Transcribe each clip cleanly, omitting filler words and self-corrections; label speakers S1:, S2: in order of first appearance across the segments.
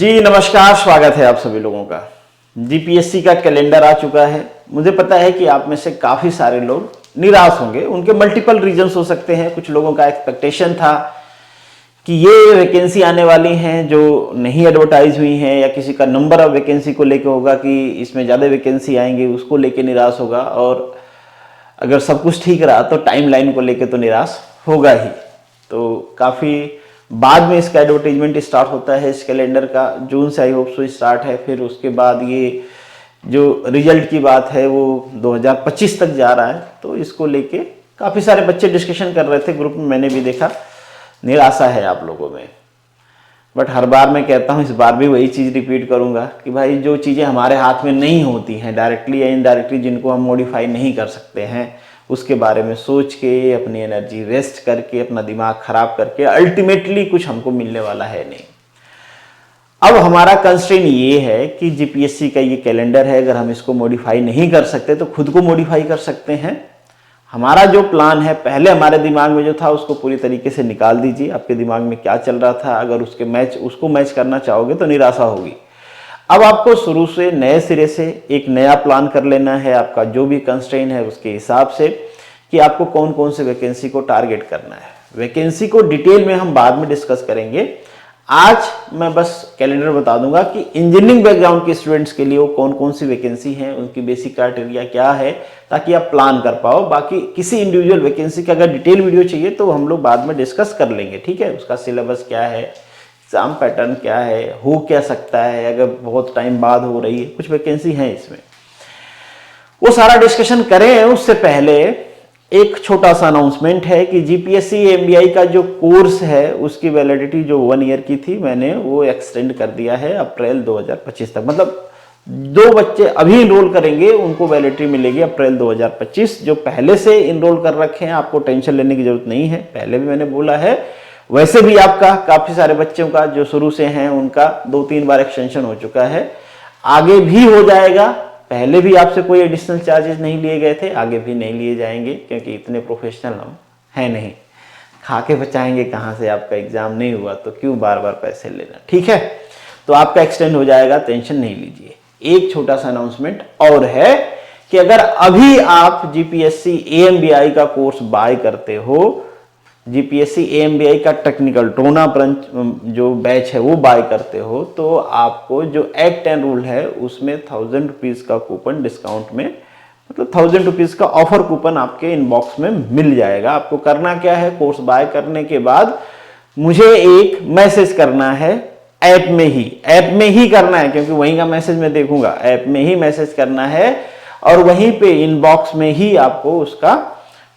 S1: जी नमस्कार, स्वागत है आप सभी लोगों का। जीपीएससी का कैलेंडर आ चुका है। मुझे पता है कि आप में से काफ़ी सारे लोग निराश होंगे। उनके मल्टीपल रीजंस हो सकते हैं। कुछ लोगों का एक्सपेक्टेशन था कि ये वैकेंसी आने वाली हैं जो नहीं एडवर्टाइज हुई हैं, या किसी का नंबर ऑफ वैकेंसी को लेकर होगा कि इसमें ज़्यादा वैकेंसी आएंगी, उसको लेकर निराश होगा। और अगर सब कुछ ठीक रहा तो टाइमलाइन को लेकर तो निराश होगा ही। तो काफ़ी बाद में इसका एडवर्टीजमेंट स्टार्ट होता है इस कैलेंडर का। जून से आई होप सो स्टार्ट है। फिर उसके बाद ये जो रिजल्ट की बात है वो 2025 तक जा रहा है। तो इसको लेके काफ़ी सारे बच्चे डिस्कशन कर रहे थे ग्रुप में, मैंने भी देखा। निराशा है आप लोगों में, बट हर बार मैं कहता हूँ, इस बार भी वही चीज़ रिपीट करूँगा कि भाई जो चीज़ें हमारे हाथ में नहीं होती हैं, डायरेक्टली या इनडायरेक्टली जिनको हम मॉडिफाई नहीं कर सकते हैं, उसके बारे में सोच के, अपनी एनर्जी वेस्ट करके, अपना दिमाग खराब करके अल्टीमेटली कुछ हमको मिलने वाला है नहीं। अब हमारा कंस्ट्रेंट ये है कि जीपीएससी का ये कैलेंडर है, अगर हम इसको मॉडिफाई नहीं कर सकते तो खुद को मॉडिफाई कर सकते हैं। हमारा जो प्लान है, पहले हमारे दिमाग में जो था उसको पूरी तरीके से निकाल दीजिए। आपके दिमाग में क्या चल रहा था, अगर उसको मैच करना चाहोगे तो निराशा होगी। अब आपको शुरू से नए सिरे से एक नया प्लान कर लेना है। आपका जो भी कंस्ट्रेंट है उसके हिसाब से कि आपको कौन कौन से वैकेंसी को टारगेट करना है। वैकेंसी को डिटेल में हम बाद में डिस्कस करेंगे। आज मैं बस कैलेंडर बता दूंगा कि इंजीनियरिंग बैकग्राउंड के स्टूडेंट्स के लिए वो कौन कौन सी वैकेंसी हैं, उनकी बेसिक क्राइटेरिया क्या है, ताकि आप प्लान कर पाओ। बाकी किसी इंडिविजुअल वैकेंसी का अगर डिटेल वीडियो चाहिए तो हम लोग बाद में डिस्कस कर लेंगे, ठीक है। उसका सिलेबस क्या है, एग्जाम पैटर्न क्या है, हो क्या सकता है, अगर बहुत टाइम बाद हो रही है, कुछ वैकेंसी है इसमें, वो सारा डिस्कशन करें। उससे पहले एक छोटा सा अनाउंसमेंट है कि जीपीएससी एमबीआई का जो कोर्स है उसकी वैलिडिटी जो 1 ईयर की थी, मैंने वो एक्सटेंड कर दिया है अप्रैल 2025 तक। मतलब जो बच्चे अभी इनरोल करेंगे उनको वैलिडिटी मिलेगी अप्रैल 2025। जो पहले से इनरोल कर रखे हैं आपको टेंशन लेने की जरूरत नहीं है, पहले भी मैंने बोला है। वैसे भी आपका काफी सारे बच्चों का जो शुरू से हैं उनका 2-3 बार एक्सटेंशन हो चुका है, आगे भी हो जाएगा। पहले भी आपसे कोई एडिशनल चार्जेस नहीं लिए गए थे, आगे भी नहीं लिए जाएंगे, क्योंकि इतने प्रोफेशनल हम हैं नहीं। खा के बचाएंगे कहाँ से, आपका एग्जाम नहीं हुआ तो क्यों बार बार पैसे लेना, ठीक है। तो आपका एक्सटेंड हो जाएगा, टेंशन नहीं लीजिए। एक छोटा सा अनाउंसमेंट और है कि अगर अभी आप जीपीएससी एएमबीआई का कोर्स बाय करते हो, जीपीएससी एएमबीआई का टेक्निकल टोना ब्रांच जो बैच है वो बाय करते हो, तो आपको जो एक्ट एंड रूल है उसमें 1000 रुपीज का कूपन डिस्काउंट में, मतलब 1000 रुपीज का ऑफर कूपन आपके इनबॉक्स में मिल जाएगा। आपको करना क्या है, कोर्स बाय करने के बाद मुझे एक मैसेज करना है, ऐप में ही करना है, क्योंकि वहीं का मैसेज मैं देखूंगा। ऐप में ही मैसेज करना है और वहीं पे इनबॉक्स में ही आपको उसका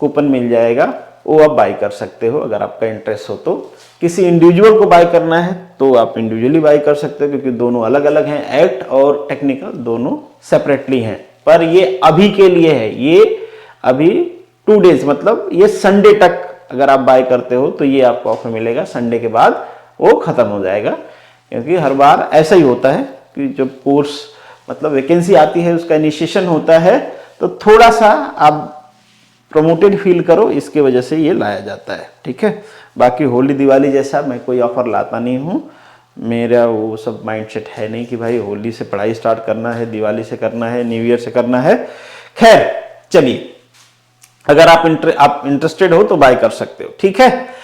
S1: कूपन मिल जाएगा। वो आप बाय कर सकते हो अगर आपका इंटरेस्ट हो तो। किसी इंडिविजुअल को बाय करना है तो आप इंडिविजुअली बाय कर सकते हो, क्योंकि दोनों अलग अलग हैं, एक्ट और टेक्निकल दोनों सेपरेटली हैं। पर ये अभी के लिए है, ये अभी 2 डेज, मतलब ये संडे तक अगर आप बाय करते हो तो ये आपको ऑफर मिलेगा। संडे के बाद वो खत्म हो जाएगा, क्योंकि हर बार ऐसा ही होता है कि जब कोर्स मतलब वैकेंसी आती है, उसका इनिशिएशन होता है, तो थोड़ा सा आप प्रमोटेड फील करो, इसके वजह से ये लाया जाता है, ठीक है। बाकी होली दिवाली जैसा मैं कोई ऑफर लाता नहीं हूँ। मेरा वो सब माइंडसेट है नहीं कि भाई होली से पढ़ाई स्टार्ट करना है, दिवाली से करना है, न्यू ईयर से करना है। खैर चलिए, अगर आप इंटरेस्टेड हो तो बाय कर सकते हो, ठीक है।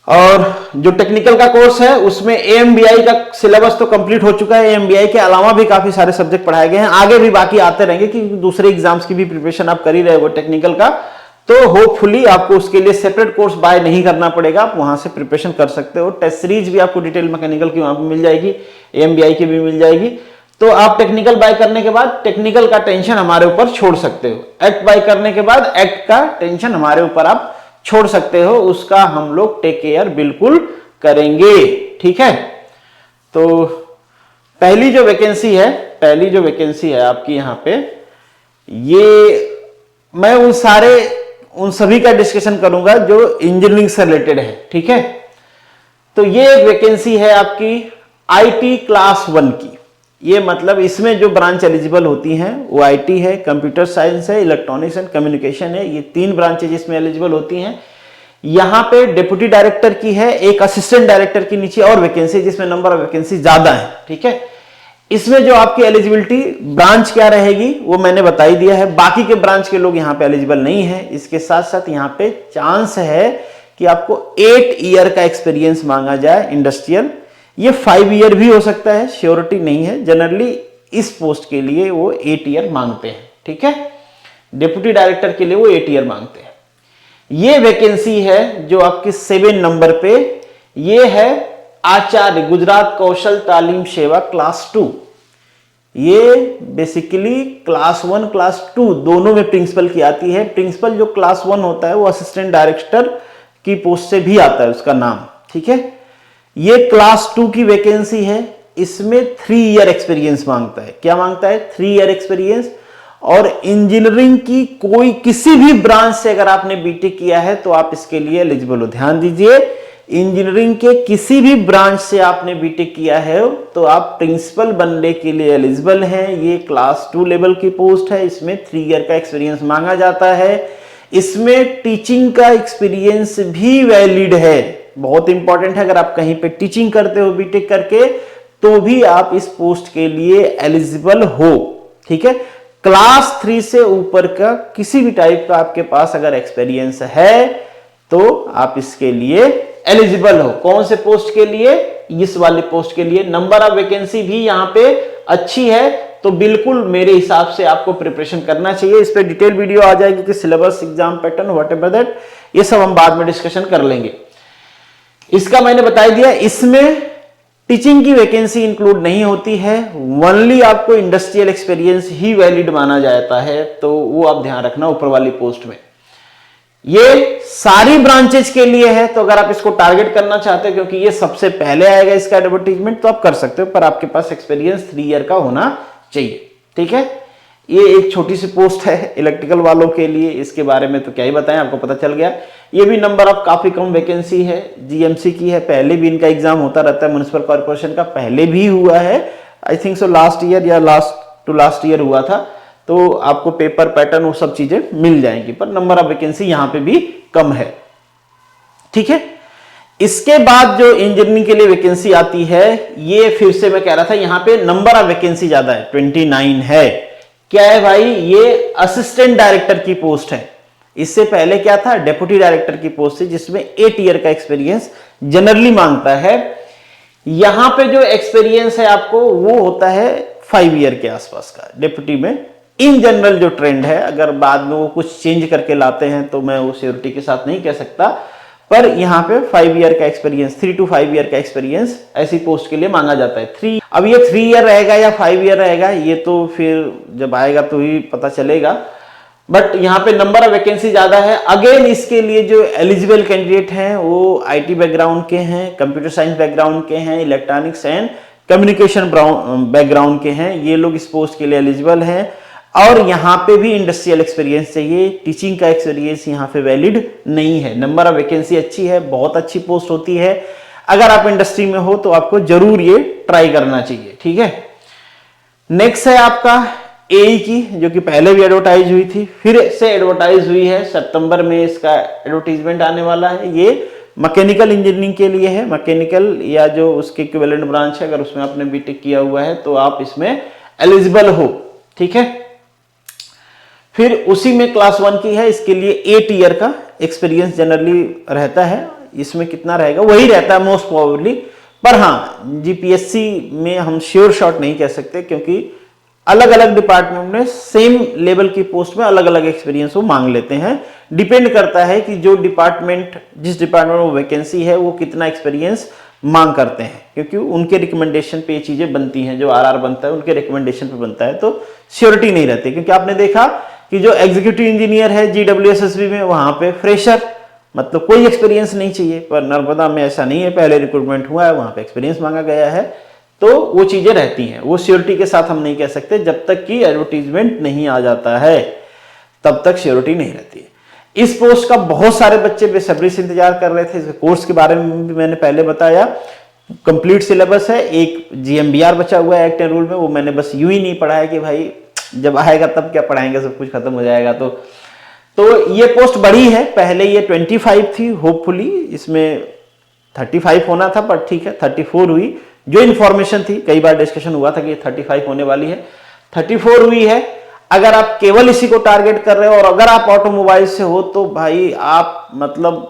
S1: और जो टेक्निकल का कोर्स है उसमें एएमबीआई का सिलेबस तो कंप्लीट हो चुका है। एएमबीआई के अलावा भी काफी सारे सब्जेक्ट पढ़ाए गए हैं, आगे भी बाकी आते रहेंगे, कि दूसरे एग्जाम्स की भी प्रिपरेशन आप कर ही रहे हो टेक्निकल का, तो होपफुली आपको उसके लिए सेपरेट कोर्स बाय नहीं करना पड़ेगा, आप वहां से प्रिपरेशन कर सकते हो। टेस्ट सीरीज भी आपको डिटेल मैकेनिकल की वहां पर मिल जाएगी, एएमबीआई की भी मिल जाएगी। तो आप टेक्निकल बाय करने के बाद टेक्निकल का टेंशन हमारे ऊपर छोड़ सकते हो। एक्ट बाय करने के बाद एक्ट का टेंशन हमारे ऊपर आप छोड़ सकते हो, उसका हम लोग टेक केयर बिल्कुल करेंगे, ठीक है। तो पहली जो वैकेंसी है आपकी यहाँ पे, ये मैं उन सभी का डिस्कशन करूंगा जो इंजीनियरिंग से रिलेटेड है, ठीक है। तो ये एक वैकेंसी है आपकी आईटी क्लास 1 की। ये मतलब इसमें जो ब्रांच एलिजिबल होती हैं वो आईटी है, कंप्यूटर साइंस है, इलेक्ट्रॉनिक्स एंड कम्युनिकेशन है। ये 3 ब्रांचेज इसमें एलिजिबल होती हैं। यहां पे डिप्टी डायरेक्टर की है, एक असिस्टेंट डायरेक्टर की नीचे और वैकेंसी जिसमें नंबर ऑफ वैकेंसी ज्यादा है। ठीक है, इसमें जो आपकी एलिजिबिलिटी ब्रांच क्या रहेगी वो मैंने बता ही दिया है, बाकी के ब्रांच के लोग यहां पे एलिजिबल नहीं है। इसके साथ साथ यहां पे चांस है कि आपको 8 ईयर का एक्सपीरियंस मांगा जाए इंडस्ट्रियल, ये 5 ईयर भी हो सकता है, श्योरिटी नहीं है। जनरली इस पोस्ट के लिए वो 8 ईयर मांगते हैं। ठीक है, डिप्टी डायरेक्टर के लिए वो 8 ईयर मांगते हैं। ये वैकेंसी है जो आपकी 7 नंबर पे, ये है आचार्य गुजरात कौशल तालीम सेवा क्लास 2। ये बेसिकली क्लास 1 क्लास 2 दोनों में प्रिंसिपल की आती है। प्रिंसिपल जो क्लास 1 होता है वो असिस्टेंट डायरेक्टर की पोस्ट से भी आता है उसका नाम। ठीक है, ये क्लास 2 की वैकेंसी है, इसमें 3 ईयर एक्सपीरियंस मांगता है। क्या मांगता है? 3 ईयर एक्सपीरियंस। और इंजीनियरिंग की कोई किसी भी ब्रांच से अगर आपने बीटेक किया है तो आप इसके लिए एलिजिबल हो। ध्यान दीजिए, इंजीनियरिंग के किसी भी ब्रांच से आपने बीटेक किया है तो आप प्रिंसिपल बनने के लिए एलिजिबल हैं। ये क्लास 2 लेवल की पोस्ट है, इसमें 3 ईयर का एक्सपीरियंस मांगा जाता है। इसमें टीचिंग का एक्सपीरियंस भी वैलिड है, बहुत इंपॉर्टेंट है। अगर आप कहीं पे टीचिंग करते हो बीटेक करके तो भी आप इस पोस्ट के लिए एलिजिबल हो। ठीक है, क्लास 3 से ऊपर का किसी भी टाइप का आपके पास अगर एक्सपीरियंस है तो आप इसके लिए एलिजिबल हो। कौन से पोस्ट के लिए? इस वाले पोस्ट के लिए। नंबर ऑफ वैकेंसी भी यहां पे अच्छी है, तो बिल्कुल मेरे हिसाब से आपको प्रिपरेशन करना चाहिए। इस पे डिटेल वीडियो आ जाएगी कि syllabus, exam pattern, whatever that, ये सब हम बाद में डिस्कशन कर लेंगे। इसका मैंने बता दिया, इसमें टीचिंग की वैकेंसी इंक्लूड नहीं होती है, ओनली आपको इंडस्ट्रियल एक्सपीरियंस ही वैलिड माना जाता है, तो वो आप ध्यान रखना ऊपर वाली पोस्ट में। ये सारी ब्रांचेज के लिए है, तो अगर आप इसको टारगेट करना चाहते हो क्योंकि ये सबसे पहले आएगा इसका एडवर्टीजमेंट, तो आप कर सकते हो, पर आपके पास एक्सपीरियंस 3 ईयर का होना चाहिए। ठीक है, ये एक छोटी सी पोस्ट है इलेक्ट्रिकल वालों के लिए, इसके बारे में तो क्या ही बताएं, आपको पता चल गया। ये भी नंबर ऑफ काफी कम वैकेंसी है, जीएमसी की है, पहले भी इनका एग्जाम होता रहता है, म्युनिसिपल कॉर्पोरेशन का पहले भी हुआ है, I think so last year या लास्ट टू लास्ट ईयर हुआ था। तो आपको पेपर पैटर्न वो सब चीजें मिल जाएंगी, पर नंबर ऑफ वैकेंसी यहां पे भी कम है। ठीक है, इसके बाद जो इंजीनियरिंग के लिए वैकेंसी आती है, ये फिर से मैं कह रहा था यहां पे नंबर ऑफ वैकेंसी ज्यादा है, 29 है। क्या है भाई? ये असिस्टेंट डायरेक्टर की पोस्ट है। इससे पहले क्या था? डेप्यूटी डायरेक्टर की पोस्ट थी, जिसमें 8 ईयर का एक्सपीरियंस जनरली मांगता है। यहां पे जो एक्सपीरियंस है आपको वो होता है 5 ईयर के आसपास का डेप्यूटी में। इन जनरल जो ट्रेंड है, अगर बाद में वो कुछ चेंज करके लाते हैं तो मैं वो श्योरिटी के साथ नहीं कह सकता, पर यहां पे 5 ईयर का एक्सपीरियंस, 3 to 5 ईयर का एक्सपीरियंस ऐसी पोस्ट के लिए मांगा जाता है। 3, अब ये 3 ईयर रहेगा या 5 ईयर रहेगा ये तो फिर जब आएगा तो ही पता चलेगा, बट यहां पे नंबर ऑफ वैकेंसी ज्यादा है। अगेन इसके लिए जो एलिजिबल कैंडिडेट हैं वो आईटी बैकग्राउंड के हैं, कंप्यूटर साइंस बैकग्राउंड के हैं, इलेक्ट्रॉनिक्स एंड कम्युनिकेशन बैकग्राउंड के हैं, ये लोग इस पोस्ट के लिए एलिजिबल हैं। और यहां पे भी इंडस्ट्रियल एक्सपीरियंस चाहिए, टीचिंग का एक्सपीरियंस यहां पे वैलिड नहीं है। नंबर ऑफ वैकेंसी अच्छी है, बहुत अच्छी पोस्ट होती है, अगर आप इंडस्ट्री में हो तो आपको जरूर ये ट्राई करना चाहिए। ठीक है, नेक्स्ट है आपका एई की, जो कि पहले भी एडवर्टाइज हुई थी, फिर से एडवर्टाइज हुई है, सितंबर में इसका एडवर्टीजमेंट आने वाला है। ये मैकेनिकल इंजीनियरिंग के लिए है, मैकेनिकल या जो उसके इक्विवेलेंट ब्रांच है, अगर उसमें आपने बीटेक किया हुआ है तो आप इसमें एलिजिबल हो। ठीक है, फिर उसी में क्लास 1 की है, इसके लिए 8 ईयर का एक्सपीरियंस जनरली रहता है। इसमें कितना रहेगा? वही रहता है मोस्ट प्रोबेबली, पर हाँ जीपीएससी में हम श्योर शॉट नहीं कह सकते, क्योंकि अलग अलग डिपार्टमेंट में सेम लेवल की पोस्ट में अलग अलग एक्सपीरियंस वो मांग लेते हैं। डिपेंड करता है कि जो डिपार्टमेंट, जिस डिपार्टमेंट में वैकेंसी है वो कितना एक्सपीरियंस मांग करते हैं, क्योंकि उनके रिकमेंडेशन पे ये चीजें बनती हैं, जो आरआर बनता है उनके रिकमेंडेशन पे बनता है, तो श्योरिटी नहीं रहती। क्योंकि आपने देखा कि जो एग्जीक्यूटिव इंजीनियर है जीडब्ल्यूएसएसबी में, वहां पे फ्रेशर मतलब कोई एक्सपीरियंस नहीं चाहिए, पर नर्मदा में ऐसा नहीं है, पहले रिक्रूटमेंट हुआ है, वहां पे एक्सपीरियंस मांगा गया है, तो वो चीजें रहती हैं। वो श्योरिटी के साथ हम नहीं कह सकते, जब तक कि एडवर्टीजमेंट नहीं आ जाता है तब तक श्योरिटी नहीं रहती है। इस पोस्ट का बहुत सारे बच्चे बेसब्री से इंतजार कर रहे थे। इस कोर्स के बारे में भी मैंने पहले बताया, कंप्लीट सिलेबस है, एक जीएमबीआर बचा हुआ है एक्ट एंड रूल में, वो मैंने बस यूं ही नहीं पढ़ा है कि भाई जब आएगा तब क्या पढ़ाएंगे, सब कुछ खत्म हो जाएगा, तो तो ये पोस्ट बढ़ी है, पहले ये 25 थी, होपफुली इसमें 35 होना था, पर ठीक है 34 हुई। जो इन्फॉर्मेशन थी, कई बार डिस्कशन हुआ था कि 35 होने वाली है, 34 हुई है। अगर आप केवल इसी को टारगेट कर रहे हो और अगर आप ऑटोमोबाइल से हो तो भाई आप मतलब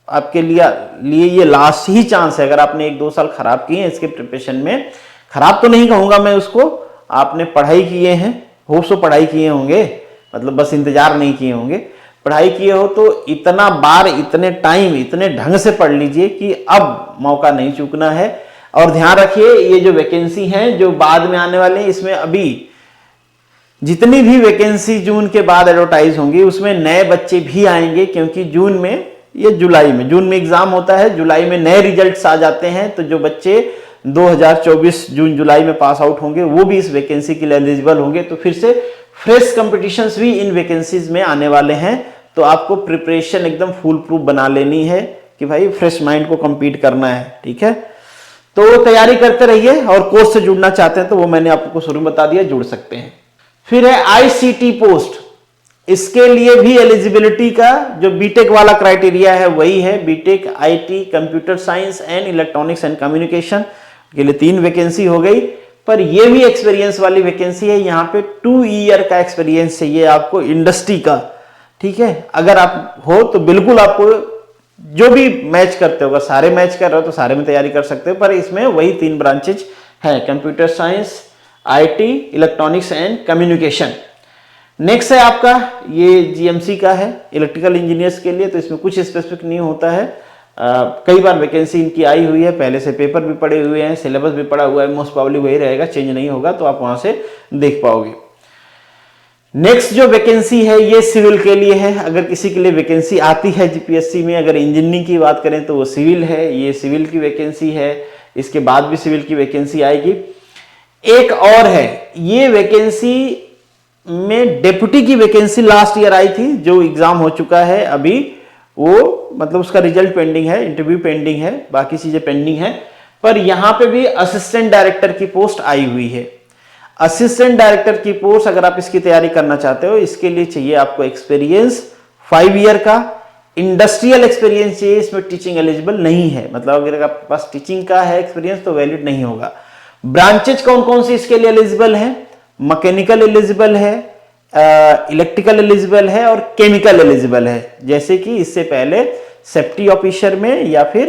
S1: आपके लिए ये लास्ट ही चांस है। अगर आपने 1-2 साल खराब किए हैं इसके प्रिपरेशन में, खराब तो नहीं कहूंगा मैं उसको, आपने पढ़ाई किए हैं, होप सो पढ़ाई किए होंगे, मतलब बस इंतजार नहीं किए होंगे, पढ़ाई किए हो तो इतना बार, इतने टाइम, इतने ढंग से पढ़ लीजिए कि अब मौका नहीं चूकना है। और ध्यान रखिए ये जो वैकेंसी हैं जो बाद में आने वाले हैं, इसमें अभी जितनी भी वैकेंसी जून के बाद एडवर्टाइज होंगी उसमें नए बच्चे भी आएंगे, क्योंकि जून में, ये जून में एग्जाम होता है, जुलाई में नए रिजल्ट्स आ जाते हैं। तो जो बच्चे 2024 जून जुलाई में पास आउट होंगे वो भी इस वैकेंसी के लिए एलिजिबल होंगे। तो फिर से फ्रेश कंपटीशंस भी इन वैकेंसीज में आने वाले हैं। तो आपको प्रिपरेशन एकदम फुल प्रूफ बना लेनी है कि भाई फ्रेश माइंड को compete करना है, ठीक है। तो तैयारी करते रहिए, और कोर्स से जुड़ना चाहते हैं तो वो मैंने आपको शुरू में बता दिया, जुड़ सकते हैं। फिर है ICT पोस्ट, इसके लिए भी एलिजिबिलिटी का जो बीटेक वाला क्राइटेरिया है वही है, BTech IT computer science and electronics and communication के लिए 3 वैकेंसी हो गई। पर ये भी एक्सपीरियंस वाली वैकेंसी है, यहाँ पे 2 ईयर का एक्सपीरियंस चाहिए आपको इंडस्ट्री का, ठीक है। अगर आप हो तो बिल्कुल आपको जो भी मैच करते हो, अगर सारे मैच कर रहे हो तो सारे में तैयारी कर सकते हो, पर इसमें वही 3 ब्रांचेज है, computer science, IT, electronics and communication. Next है आपका ये GMC का है, इलेक्ट्रिकल इंजीनियर्स के लिए, तो इसमें कुछ स्पेसिफिक नहीं होता है। कई बार वैकेंसी इनकी आई हुई है, पहले से पेपर भी पड़े हुए हैं, सिलेबस भी पड़ा हुआ है, मोस्ट प्रॉब्ली वही रहेगा, चेंज नहीं होगा, तो आप वहां से देख पाओगे। नेक्स्ट जो वैकेंसी है ये सिविल के लिए है। अगर किसी के लिए वैकेंसी आती है GPSC में, अगर इंजीनियरिंग की बात करें तो वो सिविल है, ये सिविल की वैकेंसी है, इसके बाद भी सिविल की वैकेंसी आएगी। एक और है, ये वैकेंसी में डेप्यूटी की वैकेंसी लास्ट ईयर आई थी, जो एग्जाम हो चुका है अभी, वो मतलब उसका रिजल्ट पेंडिंग है, इंटरव्यू पेंडिंग है, बाकी चीजें पेंडिंग है। पर यहां पे भी असिस्टेंट डायरेक्टर की पोस्ट आई हुई है। असिस्टेंट डायरेक्टर की पोस्ट अगर आप इसकी तैयारी करना चाहते हो, इसके लिए चाहिए आपको एक्सपीरियंस 5 ईयर का, इंडस्ट्रियल एक्सपीरियंस चाहिए, इसमें टीचिंग एलिजिबल नहीं है, मतलब अगर आपके पास टीचिंग का है एक्सपीरियंस तो वैलिड नहीं होगा। ब्रांचेज कौन कौन सी इसके लिए एलिजिबल है? मैकेनिकल एलिजिबल है, इलेक्ट्रिकल एलिजिबल है और केमिकल एलिजिबल है। जैसे कि इससे पहले सेफ्टी ऑफिसर में या फिर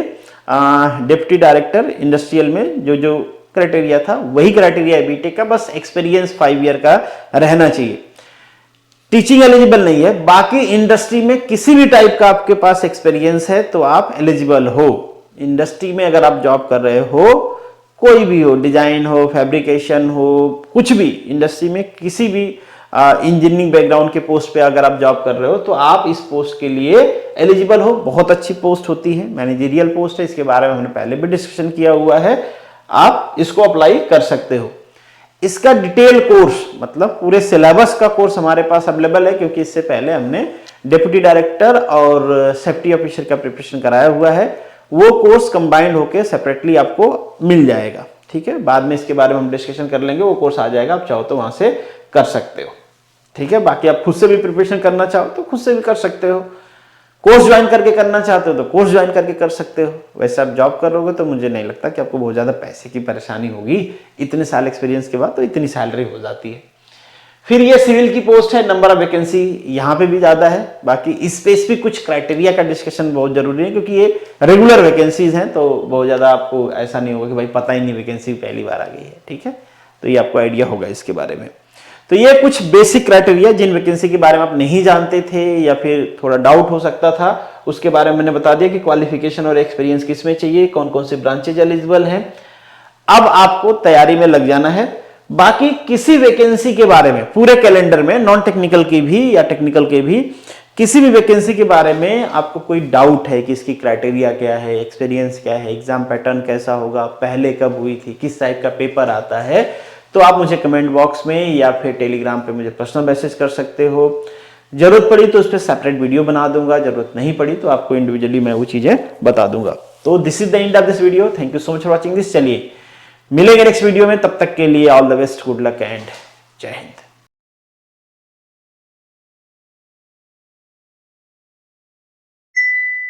S1: डिप्टी डायरेक्टर इंडस्ट्रियल में जो क्राइटेरिया था वही क्राइटेरिया है बीटेक का, बस एक्सपीरियंस 5 ईयर का रहना चाहिए। टीचिंग एलिजिबल नहीं है, बाकी इंडस्ट्री में किसी भी टाइप का आपके पास एक्सपीरियंस है तो आप एलिजिबल हो। इंडस्ट्री में अगर आप जॉब कर रहे हो, कोई भी हो, डिजाइन हो, फैब्रिकेशन हो, कुछ भी इंडस्ट्री में किसी भी इंजीनियरिंग बैकग्राउंड के पोस्ट पे अगर आप जॉब कर रहे हो तो आप इस पोस्ट के लिए एलिजिबल हो। बहुत अच्छी पोस्ट होती है, मैनेजरियल पोस्ट है, इसके बारे में हमने पहले भी डिस्कशन किया हुआ है, आप इसको अप्लाई कर सकते हो। इसका डिटेल कोर्स मतलब पूरे सिलेबस का कोर्स हमारे पास अवेलेबल है, क्योंकि इससे पहले हमने डिप्टी डायरेक्टर और सेफ्टी ऑफिसर का प्रिपरेशन कराया हुआ है। वो कोर्स कंबाइंड होकर सेपरेटली आपको मिल जाएगा, ठीक है। बाद में इसके बारे में हम डिस्कशन कर लेंगे, वो कोर्स आ जाएगा, आप चाहो तो वहां से कर सकते हो, ठीक है। बाकी आप खुद से भी प्रिपरेशन करना चाहो तो खुद से भी कर सकते हो, कोर्स ज्वाइन करके करना चाहते हो तो कोर्स ज्वाइन करके कर सकते हो। वैसे आप जॉब करोगे तो मुझे नहीं लगता कि आपको बहुत ज्यादा पैसे की परेशानी होगी, इतने साल एक्सपीरियंस के बाद तो इतनी सैलरी हो जाती है। फिर ये सिविल की पोस्ट है, नंबर ऑफ वैकेंसी यहाँ पे भी ज्यादा है। बाकी इस स्पेसिफिक कुछ क्राइटेरिया का डिस्कशन बहुत जरूरी है, क्योंकि ये रेगुलर वैकेंसीज हैं, तो बहुत ज्यादा आपको ऐसा नहीं होगा कि भाई पता ही नहीं वैकेंसी पहली बार आ गई है, ठीक है। तो ये आपको आइडिया होगा इसके बारे में। तो ये कुछ बेसिक क्राइटेरिया जिन वैकेंसी के बारे में आप नहीं जानते थे या फिर थोड़ा डाउट हो सकता था, उसके बारे में मैंने बता दिया कि क्वालिफिकेशन और एक्सपीरियंस किसमें चाहिए, कौन कौन से ब्रांचेज एलिजिबल हैं। अब आपको तैयारी में लग जाना है। बाकी किसी वैकेंसी के बारे में पूरे कैलेंडर में, नॉन टेक्निकल की भी या टेक्निकल के भी, किसी भी वैकेंसी के बारे में आपको कोई डाउट है कि इसकी क्राइटेरिया क्या है, एक्सपीरियंस क्या है, एग्जाम पैटर्न कैसा होगा, पहले कब हुई थी, किस टाइप का पेपर आता है, तो आप मुझे कमेंट बॉक्स में या फिर टेलीग्राम पे मुझे पर्सनल मैसेज कर सकते हो। जरूरत पड़ी तो उस पर सेपरेट वीडियो बना दूंगा, जरूरत नहीं पड़ी तो आपको इंडिविजुअली मैं वो चीजें बता दूंगा। तो this is the end of this video. Thank you so much for watching this. चलिए मिलेंगे नेक्स्ट वीडियो में, तब तक के लिए all the best, good luck and जय हिंद।